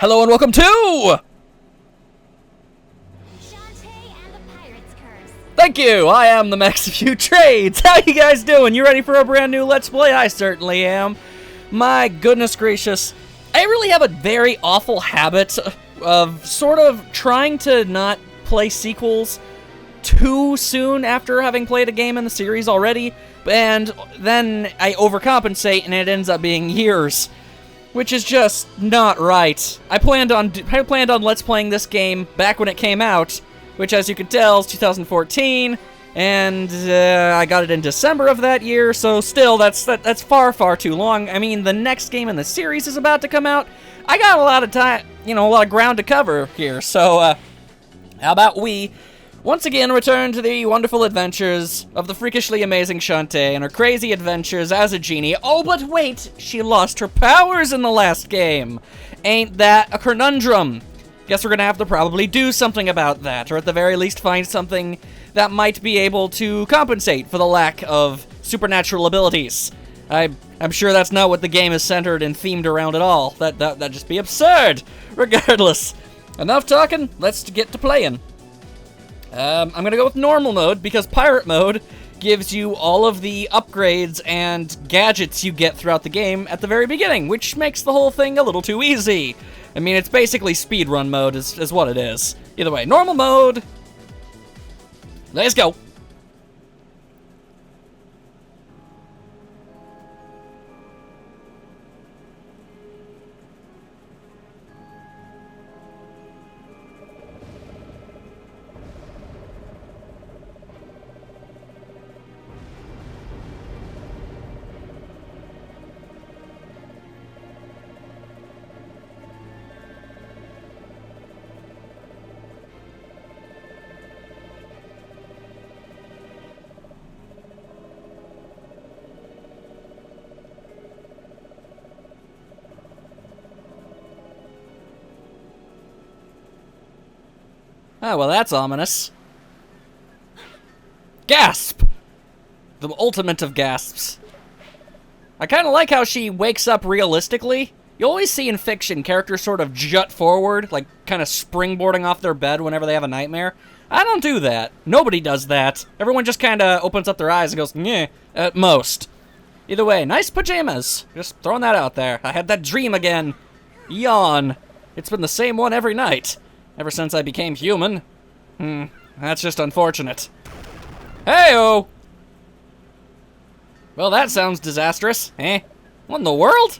Hello and welcome to... Shantae and the Pirate's Curse. Thank you! I am the Max of Few Trades. How you guys doing? You ready for a brand new Let's Play? I certainly am. My goodness gracious. I really have a very awful habit of sort of trying to not play sequels too soon after having played a game in the series already, and then I overcompensate and it ends up being years. Which is just not right. I planned on Let's Playing this game back when it came out, which, as you can tell, is 2014, and I got it in December of that year. So still, that's far, far too long. I mean, the next game in the series is about to come out. I got a lot of time, a lot of ground to cover here. So, how about we once again return to the wonderful adventures of the freakishly amazing Shantae and her crazy adventures as a genie. Oh, but wait, she lost her powers in the last game. Ain't that a conundrum? Guess we're gonna have to probably do something about that, or at the very least find something that might be able to compensate for the lack of supernatural abilities. I'm sure that's not what the game is centered and themed around at all. That'd just be absurd. Regardless, enough talking, let's get to playing. I'm gonna go with normal mode, because pirate mode gives you all of the upgrades and gadgets you get throughout the game at the very beginning, which makes the whole thing a little too easy. I mean, it's basically speedrun mode is what it is. Either way, normal mode. Let's go. Oh, well, that's ominous. Gasp! The ultimate of gasps. I kind of like how she wakes up realistically. You always see in fiction characters sort of jut forward, like kind of springboarding off their bed whenever they have a nightmare. I don't do that. Nobody does that. Everyone just kind of opens up their eyes and goes, "Nyeh," at most. Either way, nice pajamas. Just throwing that out there. I had that dream again. Yawn. It's been the same one every night. Ever since I became human. That's just unfortunate. Hey-oh! Well, that sounds disastrous, eh? What in the world?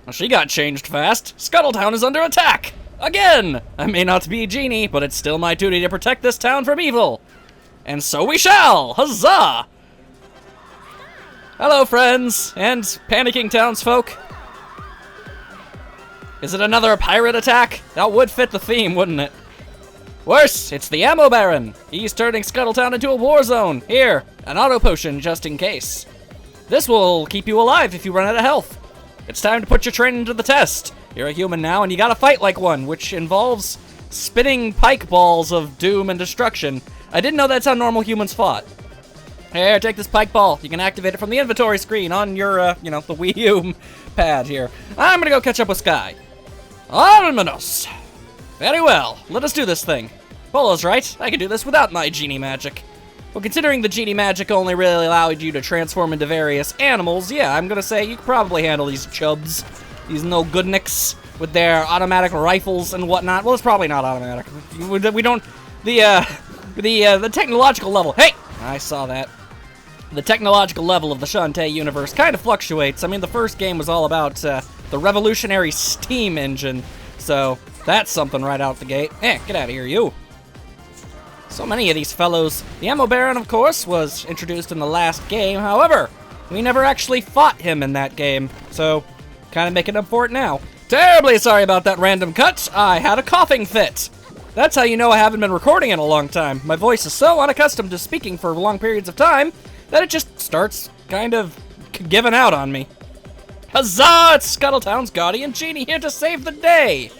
Well, she got changed fast. Scuttletown is under attack! Again! I may not be a genie, but it's still my duty to protect this town from evil. And so we shall! Huzzah! Hello, friends, and panicking townsfolk. Is it another pirate attack? That would fit the theme, wouldn't it? Worse, it's the Ammo Baron. He's turning Scuttletown into a war zone. Here, an auto potion just in case. This will keep you alive if you run out of health. It's time to put your training to the test. You're a human now, and you gotta fight like one, which involves spinning pike balls of doom and destruction. I didn't know that's how normal humans fought. Here, take this pike ball. You can activate it from the inventory screen on your, the Wii U pad here. I'm gonna go catch up with Sky. Armanos! Very well, let us do this thing. Polo's right, I can do this without my genie magic. Well, considering the genie magic only really allowed you to transform into various animals, yeah, I'm gonna say you could probably handle these chubs. These no-goodnicks with their automatic rifles and whatnot. Well, it's probably not automatic. We don't... The technological level... Hey! I saw that. The technological level of the Shantae universe kind of fluctuates. I mean, the first game was all about the revolutionary steam engine, so that's something right out the gate. Get out of here, you. So many of these fellows. The Ammo Baron, of course, was introduced in the last game. However, we never actually fought him in that game, so kind of making up for it now. Terribly sorry about that random cut. I had a coughing fit. That's how you know I haven't been recording in a long time. My voice is so unaccustomed to speaking for long periods of time that it just starts kind of giving out on me. Huzzah! It's Scuttletown's Guardian Genie here to save the day!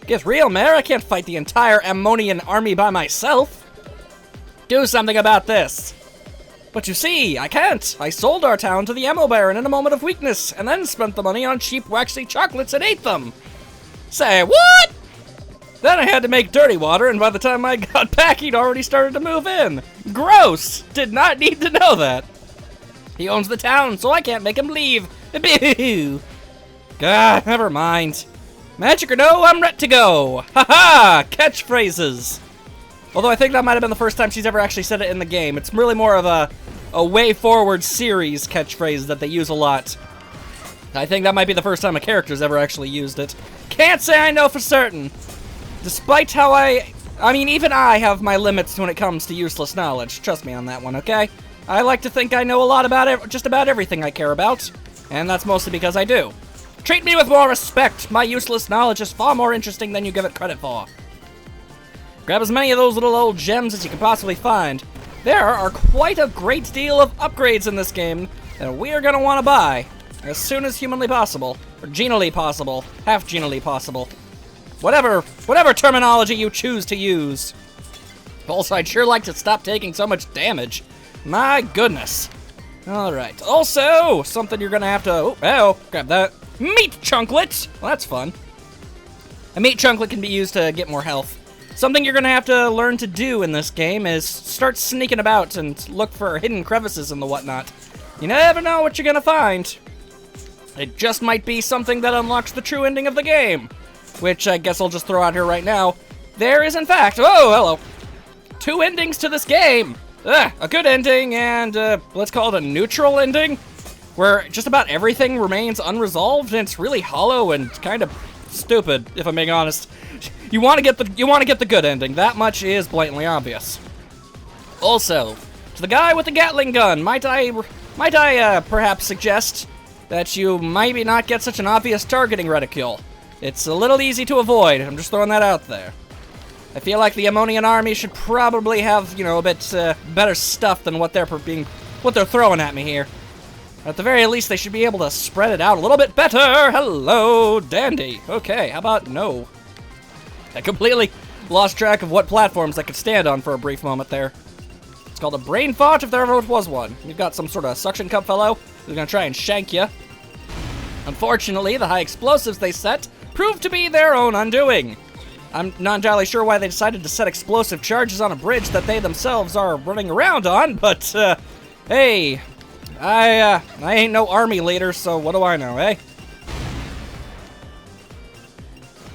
Get real, Mare. I can't fight the entire Ammonian army by myself. Do something about this. But you see, I can't. I sold our town to the Ammo Baron in a moment of weakness, and then spent the money on cheap waxy chocolates and ate them. Say, what? Then I had to make dirty water, and by the time I got back, he'd already started to move in. Gross! Did not need to know that. He owns the town, so I can't make him leave. Boo! God, never mind. Magic or no, I'm ready to go. Haha! Catchphrases. Although I think that might have been the first time she's ever actually said it in the game. It's really more of a way forward series catchphrase that they use a lot. I think that might be the first time a character's ever actually used it. Can't say I know for certain. Despite how I mean, even I have my limits when it comes to useless knowledge. Trust me on that one, okay? I like to think I know a lot about just about everything I care about. And that's mostly because I do. Treat me with more respect. My useless knowledge is far more interesting than you give it credit for. Grab as many of those little old gems as you can possibly find. There are quite a great deal of upgrades in this game that we are going to want to buy as soon as humanly possible. Or genally possible. Half genally possible. Whatever terminology you choose to use. Also, I'd sure like to stop taking so much damage. My goodness. Alright. Also, something you're going to have to... Oh, grab that. Meat chunklet! Well, that's fun. A meat chunklet can be used to get more health. Something you're going to have to learn to do in this game is start sneaking about and look for hidden crevices and the whatnot. You never know what you're going to find. It just might be something that unlocks the true ending of the game. Which I guess I'll just throw out here right now. There is, in fact... Oh, hello. 2 endings to this game. A good ending and, let's call it a neutral ending. Where just about everything remains unresolved and it's really hollow and kind of stupid, if I'm being honest. You want to get the good ending. That much is blatantly obvious. Also, to the guy with the Gatling gun, might I perhaps suggest that you maybe not get such an obvious targeting reticule. It's a little easy to avoid. I'm just throwing that out there. I feel like the Ammonian army should probably have, you know, a bit better stuff than what they're throwing at me here. At the very least, they should be able to spread it out a little bit better. Hello, dandy. Okay, how about no? I completely lost track of what platforms I could stand on for a brief moment there. It's called a brain fart if there ever was one. You've got some sort of suction cup fellow who's gonna try and shank you. Unfortunately, the high explosives they set proved to be their own undoing. I'm not entirely sure why they decided to set explosive charges on a bridge that they themselves are running around on, but, hey, I ain't no army leader, so what do I know, eh?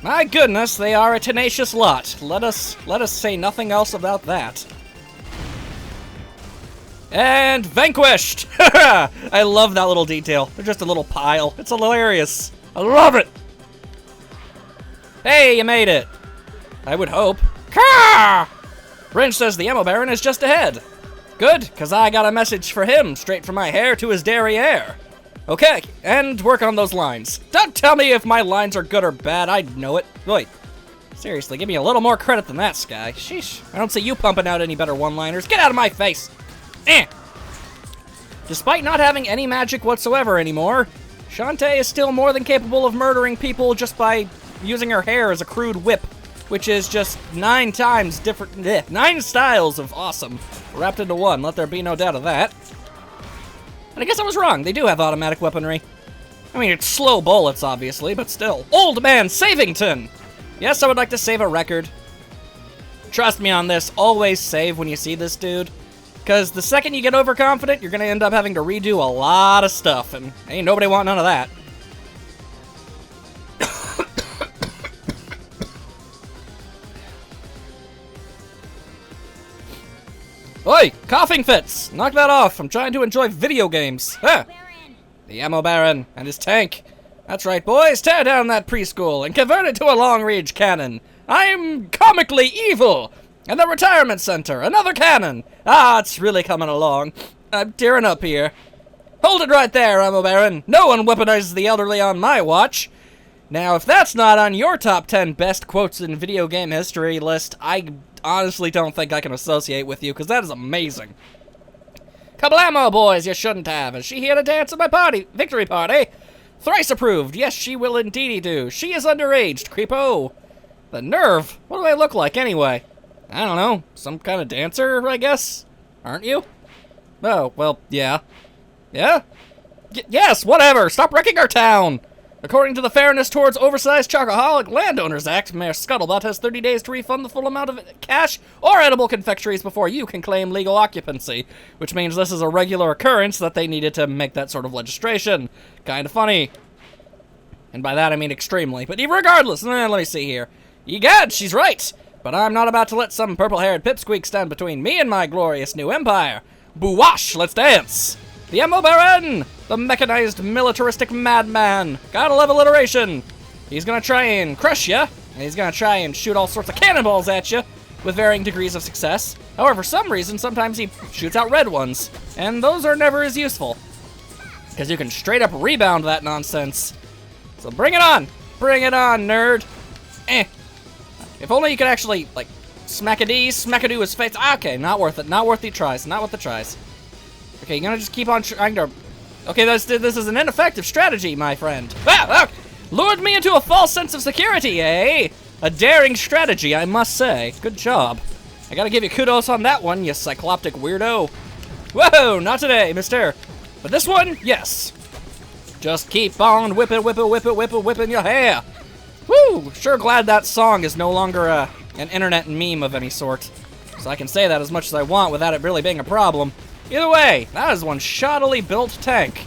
My goodness, they are a tenacious lot. Let us say nothing else about that. And vanquished! I love that little detail. They're just a little pile. It's hilarious. I love it! Hey, you made it! I would hope. Caw! Wrench says the Ammo Baron is just ahead. Good, because I got a message for him straight from my hair to his derriere. Okay, and work on those lines. Don't tell me if my lines are good or bad, I'd know it. Wait, seriously, give me a little more credit than that, Sky. Sheesh, I don't see you pumping out any better one-liners. Get out of my face! Eh! Despite not having any magic whatsoever anymore, Shantae is still more than capable of murdering people just by using her hair as a crude whip, which is just 9 styles of awesome wrapped into one. Let there be no doubt of that. And I guess I was wrong. They do have automatic weaponry. I mean, it's slow bullets, obviously, but still. Old Man Savington! Yes, I would like to save a record. Trust me on this. Always save when you see this dude. Because the second you get overconfident, you're going to end up having to redo a lot of stuff, and ain't nobody want none of that. Oi! Coughing fits! Knock that off. I'm trying to enjoy video games. Ah! The Ammo Baron and his tank. That's right, boys. Tear down that preschool and convert it to a long-range cannon. I'm comically evil. And the retirement center. Another cannon. Ah, it's really coming along. I'm tearing up here. Hold it right there, Ammo Baron. No one weaponizes the elderly on my watch. Now, if that's not on your top 10 best quotes in video game history list, I honestly don't think I can associate with you, because that is amazing. Kablamo, boys, you shouldn't have. Is she here to dance at my victory party? Thrice approved. Yes, she will indeedy do. She is underaged, creepo. The nerve. What do I look like, anyway? I don't know. Some kind of dancer, I guess? Aren't you? Oh, well, yeah. Yeah? Yes, whatever! Stop wrecking our town! According to the Fairness Towards Oversized Chocoholic Landowners Act, Mayor Scuttlebutt has 30 days to refund the full amount of cash or edible confectionaries before you can claim legal occupancy, which means this is a regular occurrence that they needed to make that sort of legislation. Kinda funny. And by that I mean extremely. But regardless, let me see here. Egad, she's right! But I'm not about to let some purple-haired pipsqueak stand between me and my glorious new empire. Boo-wash, let's dance! The Ammo Baron! The mechanized militaristic madman! Gotta love alliteration! He's gonna try and crush ya, and he's gonna try and shoot all sorts of cannonballs at you, with varying degrees of success. However, for some reason, sometimes he shoots out red ones, and those are never as useful. Because you can straight up rebound that nonsense. So bring it on! Bring it on, nerd! Eh. If only you could actually, like, smack-a-doo his face. Okay, not worth it. Not worth the tries. Not worth the tries. Okay, you're gonna just keep on trying to... Okay, this is an ineffective strategy, my friend. Ah! Lured me into a false sense of security, eh? A daring strategy, I must say. Good job. I gotta give you kudos on that one, you cycloptic weirdo. Whoa, not today, mister. But this one, yes. Just keep on whipping your hair. Woo! Sure glad that song is no longer an internet meme of any sort. So I can say that as much as I want without it really being a problem. Either way, that is one shoddily built tank.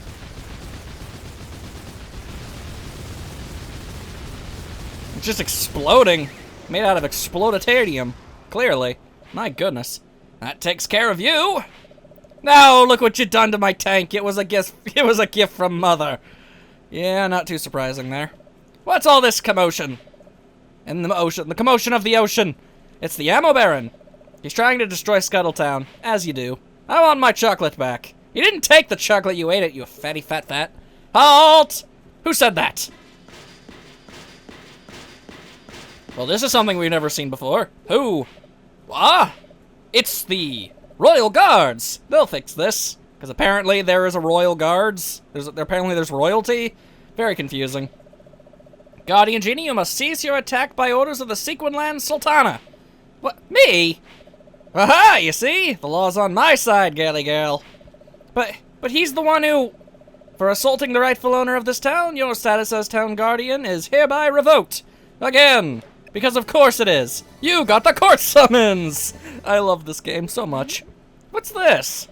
It's just exploding. Made out of exploditarium. Clearly. My goodness. That takes care of you. No, look what you done to my tank. It was a gift. It was a gift from Mother. Yeah, not too surprising there. What's all this commotion? In the ocean. The commotion of the ocean. It's the Ammo Baron. He's trying to destroy Scuttletown, as you do. I want my chocolate back. You didn't take the chocolate, you ate it, you fatty fat. Halt! Who said that? Well, this is something we've never seen before. Who? Ah! It's the Royal Guards. They'll fix this. Because apparently there is a Royal Guards. Apparently there's royalty. Very confusing. Guardian Genie, you must cease your attack by orders of the Sequinland Sultana. What? Me? Aha! You see? The law's on my side, girly girl. But he's the one who... For assaulting the rightful owner of this town, your status as town guardian is hereby revoked. Again. Because of course it is. You got the court summons! I love this game so much. What's this?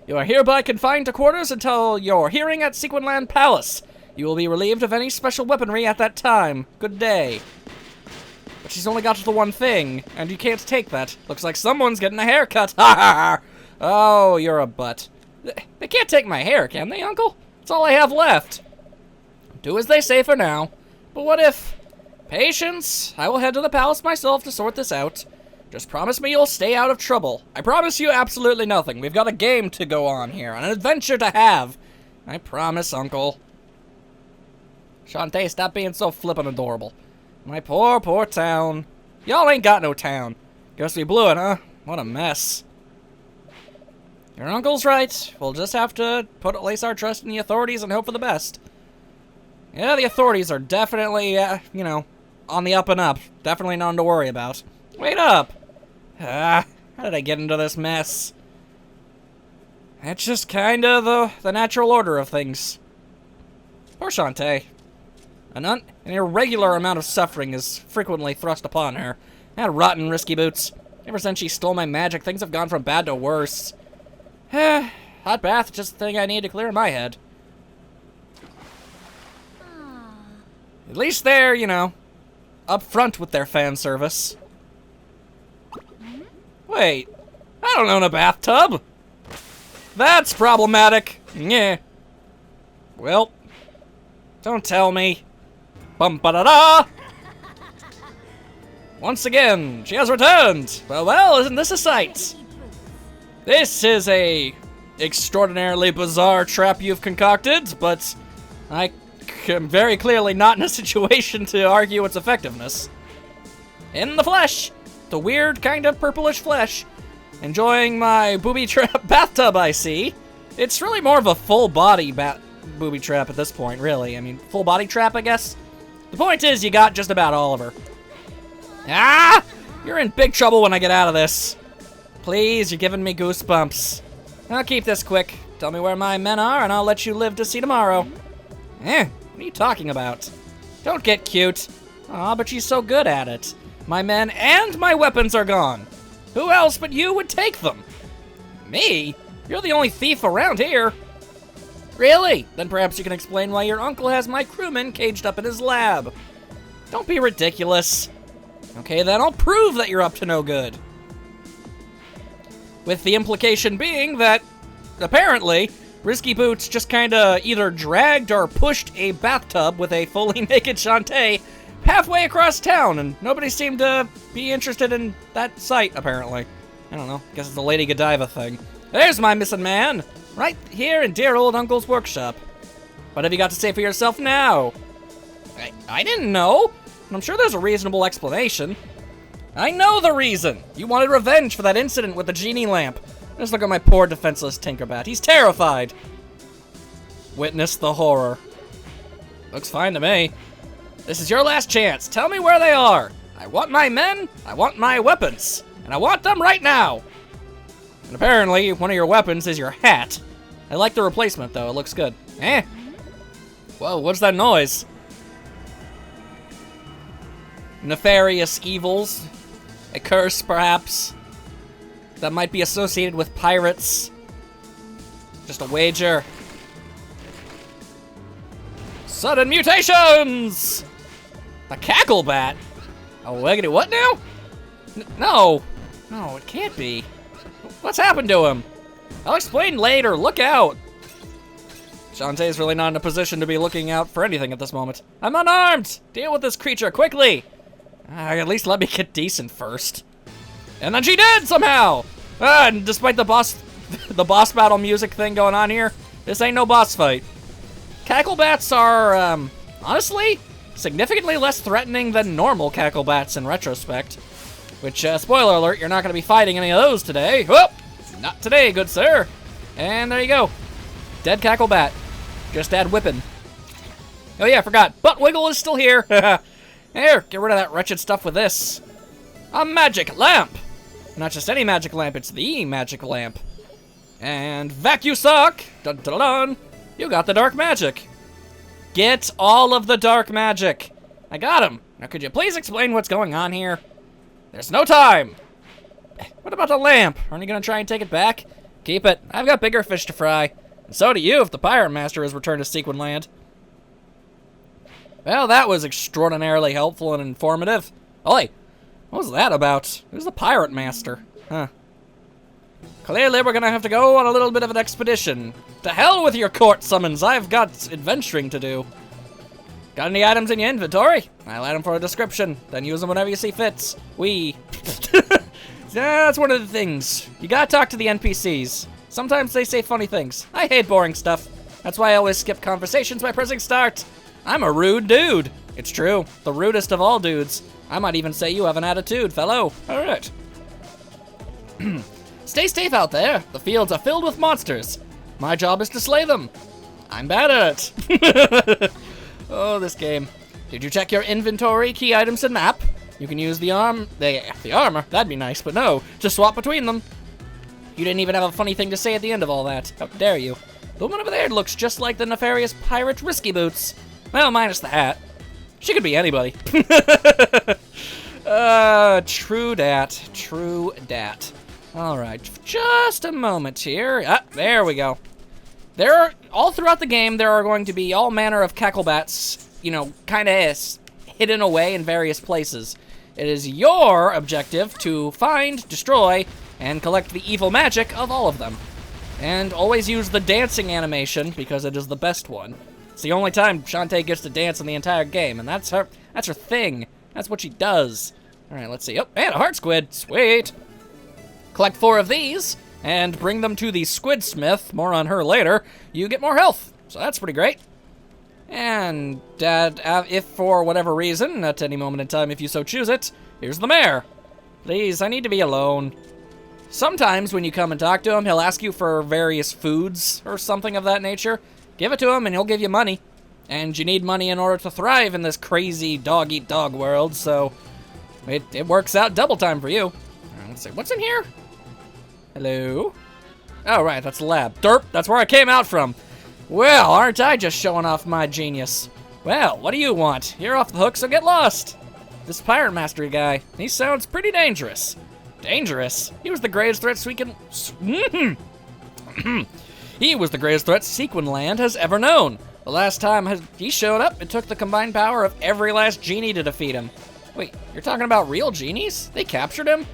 You are hereby confined to quarters until your hearing at Sequinland Palace. You will be relieved of any special weaponry at that time. Good day. But she's only got the one thing, and you can't take that. Looks like someone's getting a haircut. Ha ha ha! Oh, you're a butt. They can't take my hair, can they, Uncle? That's all I have left. Do as they say for now. But what if... Patience. I will head to the palace myself to sort this out. Just promise me you'll stay out of trouble. I promise you absolutely nothing. We've got a game to go on here, an adventure to have. I promise, Uncle. Shantae, stop being so flippin' adorable. My poor, poor town. Y'all ain't got no town. Guess we blew it, huh? What a mess. Your uncle's right. We'll just have to place our trust in the authorities and hope for the best. Yeah, the authorities are definitely, you know, on the up and up. Definitely nothing to worry about. Wait up! How did I get into this mess? It's just kinda the natural order of things. Poor Shantae. An irregular amount of suffering is frequently thrust upon her. That rotten risky boots. Ever since she stole my magic, things have gone from bad to worse. Hot bath, just the thing I need to clear my head. At least they're, you know, up front with their fan service. Wait, I don't own a bathtub. That's problematic. Yeah. Well, don't tell me. Bum-ba-da-da! Once again, she has returned. Well, isn't this a sight? This is a extraordinarily bizarre trap you've concocted, but I am very clearly not in a situation to argue its effectiveness. In the flesh, the weird kind of purplish flesh, enjoying my booby trap bathtub, I see. It's really more of a full body booby trap at this point, really. I mean, full body trap, I guess. The point is, you got just about all of her. Ah! You're in big trouble when I get out of this. Please, you're giving me goosebumps. I'll keep this quick. Tell me where my men are, and I'll let you live to see tomorrow. What are you talking about? Don't get cute. Aw, but she's so good at it. My men and my weapons are gone. Who else but you would take them? Me? You're the only thief around here. Really? Then perhaps you can explain why your uncle has my crewmen caged up in his lab. Don't be ridiculous. Okay, then I'll prove that you're up to no good. With the implication being that, apparently, Risky Boots just kinda either dragged or pushed a bathtub with a fully naked Shantae halfway across town, and nobody seemed to be interested in that sight, apparently. I don't know, guess it's a Lady Godiva thing. There's my missing man, right here in dear old Uncle's workshop. What have you got to say for yourself now? I didn't know, and I'm sure there's a reasonable explanation. I know the reason! You wanted revenge for that incident with the Genie lamp. Just look at my poor defenseless Tinkerbat. He's terrified. Witness the horror. Looks fine to me. This is your last chance. Tell me where they are. I want my men, I want my weapons, and I want them right now. And apparently, one of your weapons is your hat. I like the replacement, though. It looks good. Whoa, what's that noise? Nefarious evils. A curse, perhaps. That might be associated with pirates. Just a wager. Sudden mutations! A cacklebat? A wiggity what now? No. No, it can't be. What's happened to him? I'll explain later. Look out. Shantae's really not in a position to be looking out for anything at this moment. I'm unarmed! Deal with this creature quickly! At least let me get decent first. And then she did somehow! And despite the boss battle music thing going on here, this ain't no boss fight. Cacklebats are, honestly, significantly less threatening than normal cacklebats in retrospect. Which, spoiler alert, you're not going to be fighting any of those today. Whoop! Not today, good sir. And there you go. Dead cacklebat. Just add whipping. Oh yeah, I forgot. Butt Wiggle is still here. Here, get rid of that wretched stuff with this. A magic lamp! Not just any magic lamp, it's the magic lamp. And Vacusuck! Dun dun dun! You got the dark magic. Get all of the dark magic. I got him. Now could you please explain what's going on here? There's no time! What about the lamp? Aren't you gonna try and take it back? Keep it. I've got bigger fish to fry. And so do you if the Pirate Master has returned to Sequin Land. Well, that was extraordinarily helpful and informative. Oi! What was that about? Who's the Pirate Master? Huh. Clearly, we're gonna have to go on a little bit of an expedition. To hell with your court summons, I've got adventuring to do. Got any items in your inventory? I'll add them for a description, then use them whenever you see fits. That's one of the things. You gotta talk to the NPCs. Sometimes they say funny things. I hate boring stuff. That's why I always skip conversations by pressing start. I'm a rude dude. It's true, the rudest of all dudes. I might even say you have an attitude, fellow. All right. Stay safe out there. The fields are filled with monsters. My job is to slay them. I'm bad at it. Oh, this game. Did you check your inventory, key items, and map? You can use the armor. That'd be nice, but no. Just swap between them. You didn't even have a funny thing to say at the end of all that. How dare you? The woman over there looks just like the nefarious pirate Risky Boots. Well, minus the hat. She could be anybody. True dat. True dat. All right, just a moment here. Ah, there we go. There are, all throughout the game, there are going to be all manner of cacklebats, you know, kind of hidden away in various places. It is your objective to find, destroy, and collect the evil magic of all of them. And always use the dancing animation, because it is the best one. It's the only time Shantae gets to dance in the entire game, and that's her thing. That's what she does. All right, let's see. Oh, and a heart squid. Sweet. Collect 4 of these, and bring them to the Squid Smith. More on her later. You get more health, so that's pretty great. And if for whatever reason, at any moment in time if you so choose it, here's the mayor. Please, I need to be alone. Sometimes when you come and talk to him, he'll ask you for various foods or something of that nature. Give it to him and he'll give you money. And you need money in order to thrive in this crazy dog-eat-dog world, so it works out double time for you. Let's see, what's in here? Hello? Oh, right, that's the lab. Derp, that's where I came out from. Well, aren't I just showing off my genius? Well, what do you want? You're off the hook, so get lost. This pirate mastery guy, he sounds pretty dangerous. Dangerous? He was the greatest threat He was the greatest threat Sequinland has ever known. The last time he showed up, it took the combined power of every last genie to defeat him. Wait, you're talking about real genies? They captured him?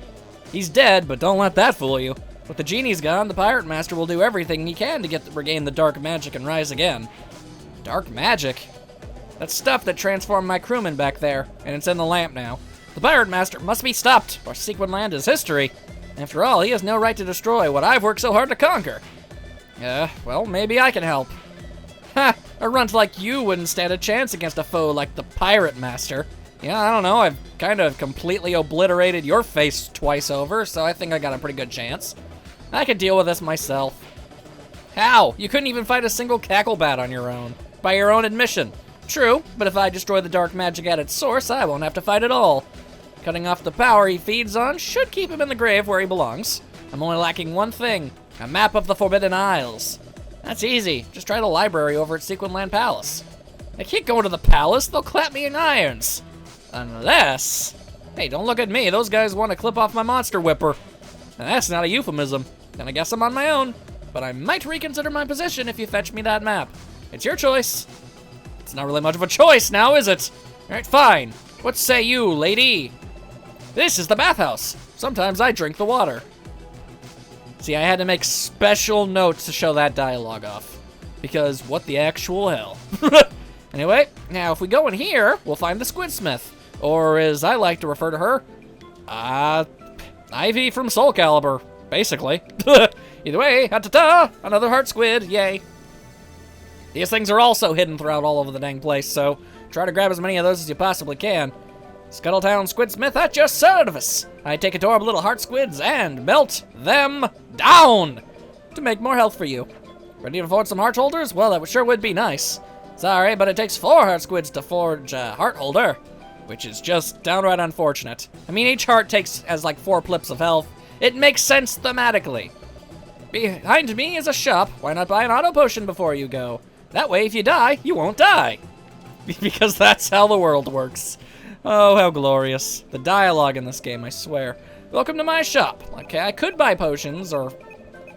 He's dead, but don't let that fool you. With the genies gone, the pirate master will do everything he can to regain the dark magic and rise again. Dark magic? That's stuff that transformed my crewman back there, and it's in the lamp now. The pirate master must be stopped, or Sequinland is history. After all, he has no right to destroy what I've worked so hard to conquer. Well, maybe I can help. Ha! A runt like you wouldn't stand a chance against a foe like the pirate master. Yeah, I don't know, I've kind of completely obliterated your face twice over, so I think I got a pretty good chance. I can deal with this myself. How? You couldn't even fight a single cacklebat on your own, by your own admission. True, but if I destroy the dark magic at its source, I won't have to fight at all. Cutting off the power he feeds on should keep him in the grave where he belongs. I'm only lacking one thing, a map of the Forbidden Isles. That's easy, just try the library over at Sequinland Palace. I can't go to the palace, they'll clap me in irons. Unless... Hey, don't look at me, those guys want to clip off my monster whipper. And that's not a euphemism. Then I guess I'm on my own. But I might reconsider my position if you fetch me that map. It's your choice. It's not really much of a choice now, is it? Alright, fine. What say you, lady? This is the bathhouse. Sometimes I drink the water. See, I had to make special notes to show that dialogue off. Because what the actual hell? Anyway, now if we go in here, we'll find the Squidsmith. Or as I like to refer to her, Ivy from Soul Calibur, basically. Either way, ta-ta, another heart squid, yay. These things are also hidden throughout all over the dang place, so try to grab as many of those as you possibly can. Scuttletown Squidsmith at your service. I take adorable little heart squids and melt them down to make more health for you. Ready to forge some heart holders? Well, that sure would be nice. Sorry, but it takes 4 heart squids to forge a heart holder, which is just downright unfortunate. I mean, each heart has like 4 plips of health. It makes sense thematically. Behind me is a shop. Why not buy an auto potion before you go? That way, if you die, you won't die. Because that's how the world works. Oh, how glorious. The dialogue in this game, I swear. Welcome to my shop. Okay, I could buy potions, or...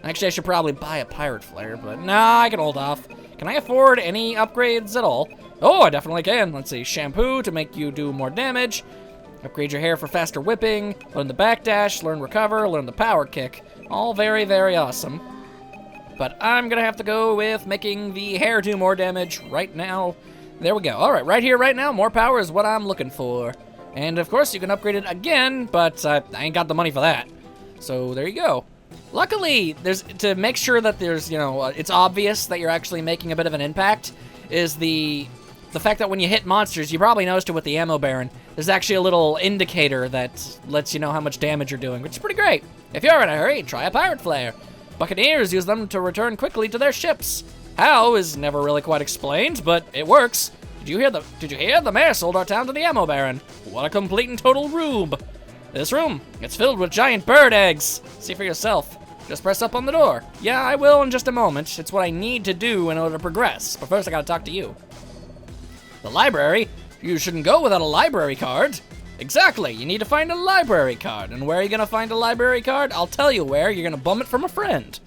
Actually, I should probably buy a pirate flare, but nah, I can hold off. Can I afford any upgrades at all? Oh, I definitely can. Let's see, shampoo to make you do more damage. Upgrade your hair for faster whipping. Learn the backdash, learn recover, learn the power kick. All very, very awesome. But I'm gonna have to go with making the hair do more damage right now. There we go. All right, right here, right now, more power is what I'm looking for. And of course, you can upgrade it again, but I ain't got the money for that. So there you go. Luckily, to make sure that there's, it's obvious that you're actually making a bit of an impact, is the fact that when you hit monsters, you probably noticed it with the Ammo Baron, there's actually a little indicator that lets you know how much damage you're doing, which is pretty great. If you're in a hurry, try a pirate flare. Buccaneers use them to return quickly to their ships. How is never really quite explained, but it works. Did you hear the mayor sold our town to the Ammo Baron? What a complete and total rube. This room, it's filled with giant bird eggs. See for yourself. Just press up on the door. Yeah, I will in just a moment. It's what I need to do in order to progress. But first I gotta talk to you. The library? You shouldn't go without a library card. Exactly, you need to find a library card. And where are you gonna find a library card? I'll tell you where. You're gonna bum it from a friend.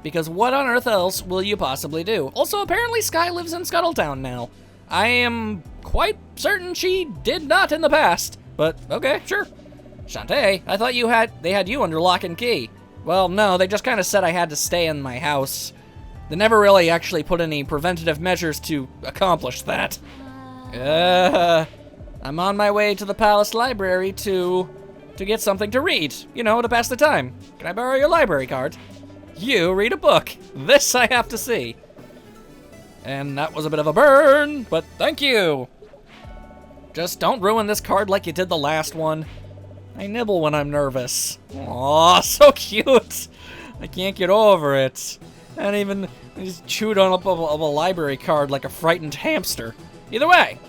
Because what on earth else will you possibly do? Also, apparently Sky lives in Scuttletown now. I am quite certain she did not in the past. But, okay, sure. Shantae, I thought they had you under lock and key. Well, no, they just kind of said I had to stay in my house. They never really actually put any preventative measures to accomplish that. I'm on my way to the palace library to get something to read. To pass the time. Can I borrow your library card? You read a book. This I have to see. And that was a bit of a burn, but thank you. Just don't ruin this card like you did the last one. I nibble when I'm nervous. Aw, so cute. I can't get over it. And even just chewed on up of a library card like a frightened hamster. Either way,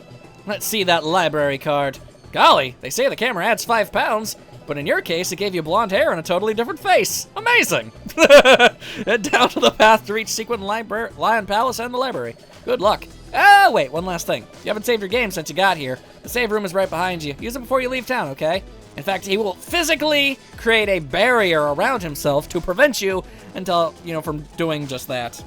let's see that library card. Golly, they say the camera adds 5 pounds. But in your case, it gave you blonde hair and a totally different face. Amazing! Head down to the path to reach Sequin Lion Palace and the library. Good luck. Ah, wait, one last thing. You haven't saved your game since you got here. The save room is right behind you. Use it before you leave town, okay? In fact, he will physically create a barrier around himself to prevent you until, from doing just that.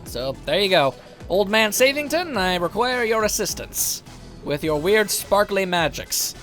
So, there you go. Old Man Savington, I require your assistance with your weird sparkly magics.